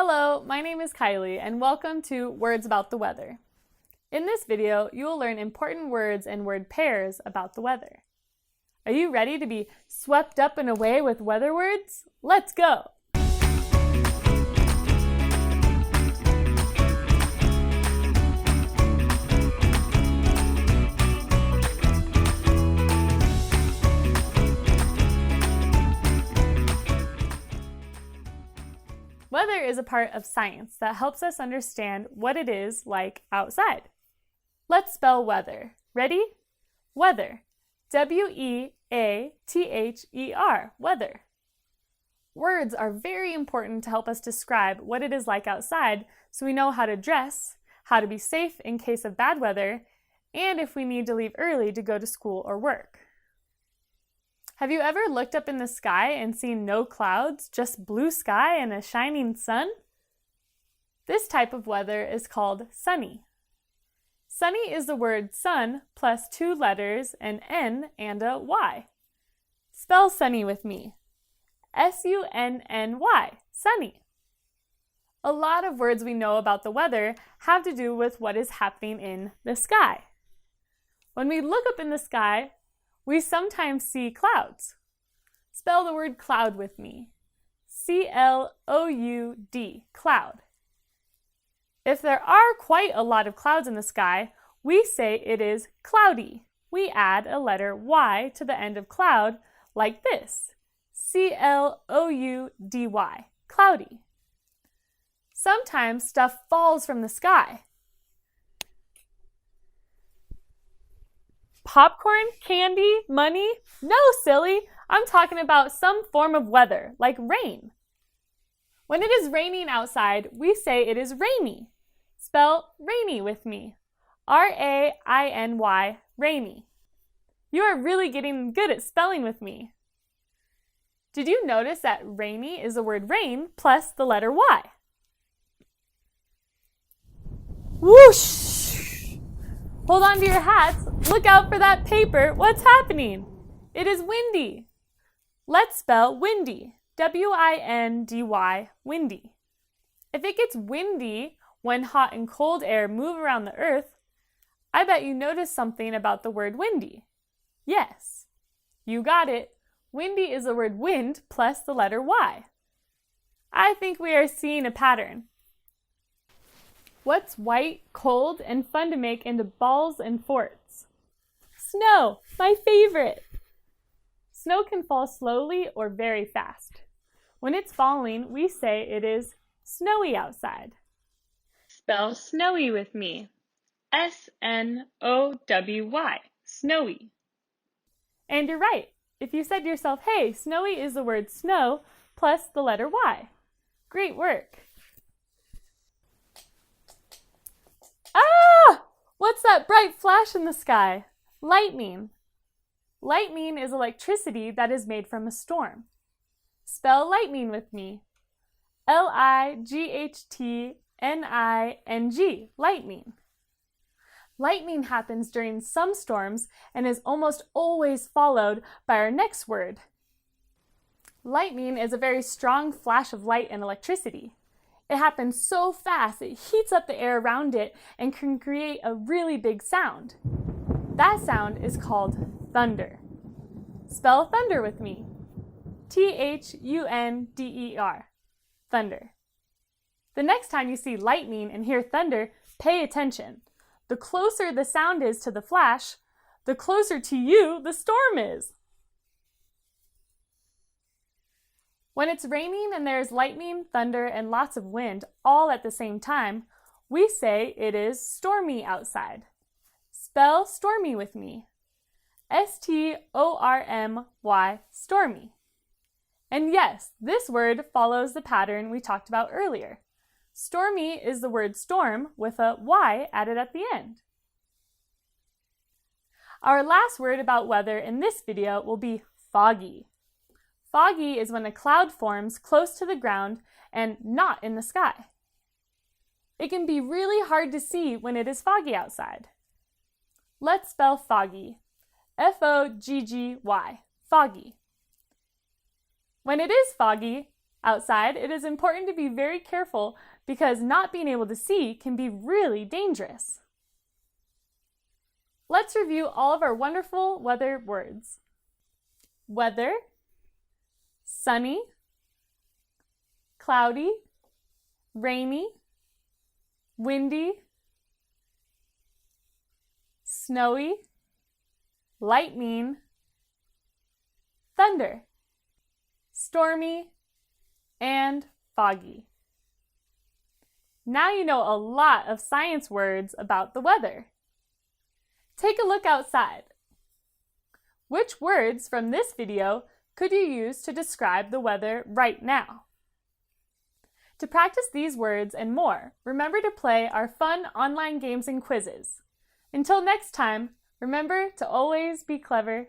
Hello, my name is Kylie and welcome to Words About the Weather. In this video, you will learn important words and word pairs about the weather. Are you ready to be swept up and away with weather words? Let's go! Weather is a part of science that helps us understand what it is like outside. Let's spell weather. Ready? Weather. W-E-A-T-H-E-R. Weather. Words are very important to help us describe what it is like outside so we know how to dress, how to be safe in case of bad weather, and if we need to leave early to go to school or work. Have you ever looked up in the sky and seen no clouds, just blue sky and a shining sun? This type of weather is called sunny. Sunny is the word sun plus two letters, an N and a Y. Spell sunny with me. S-U-N-N-Y, sunny. A lot of words we know about the weather have to do with what is happening in the sky. When we look up in the sky, we sometimes see clouds. Spell the word cloud with me. C-L-O-U-D, cloud. If there are quite a lot of clouds in the sky, we say it is cloudy. We add a letter Y to the end of cloud like this. C-L-O-U-D-Y, cloudy. Sometimes stuff falls from the sky. Popcorn, candy, money? No, silly! I'm talking about some form of weather, like rain. When it is raining outside, we say it is rainy. Spell rainy with me. R-A-I-N-Y, rainy. You are really getting good at spelling with me. Did you notice that rainy is the word rain plus the letter Y? Whoosh! Hold on to your hats. Look out for that paper. What's happening? It is windy. Let's spell windy. W-I-N-D-Y, windy. If it gets windy when hot and cold air move around the earth, I bet you noticed something about the word windy. Yes, you got it. Windy is the word wind plus the letter Y. I think we are seeing a pattern. What's white, cold, and fun to make into balls and forts? Snow, my favorite! Snow can fall slowly or very fast. When it's falling, we say it is snowy outside. Spell snowy with me. S-N-O-W-Y, snowy. And you're right. If you said to yourself, hey, snowy is the word snow plus the letter Y. Great work. Ah! What's that bright flash in the sky? Lightning. Lightning is electricity that is made from a storm. Spell lightning with me. L-I-G-H-T-N-I-N-G, lightning. Lightning happens during some storms and is almost always followed by our next word. Lightning is a very strong flash of light and electricity. It happens so fast, it heats up the air around it and can create a really big sound. That sound is called thunder. Spell thunder with me. T-H-U-N-D-E-R, thunder. The next time you see lightning and hear thunder, pay attention. The closer the sound is to the flash, the closer to you the storm is. When it's raining and there's lightning, thunder, and lots of wind all at the same time, we say it is stormy outside. Spell stormy with me. S-T-O-R-M-Y, stormy. And yes, this word follows the pattern we talked about earlier. Stormy is the word storm with a Y added at the end. Our last word about weather in this video will be foggy. Foggy is when a cloud forms close to the ground and not in the sky. It can be really hard to see when it is foggy outside. Let's spell foggy. F-O-G-G-Y, foggy. When it is foggy, Outside, it is important to be very careful because not being able to see can be really dangerous. Let's review all of our wonderful weather words. Weather, sunny, cloudy, rainy, windy, snowy, lightning, thunder, stormy, and foggy. Now you know a lot of science words about the weather. Take a look outside. Which words from this video could you use to describe the weather right now? To practice these words and more, remember to play our fun online games and quizzes. Until next time, remember to always be clever.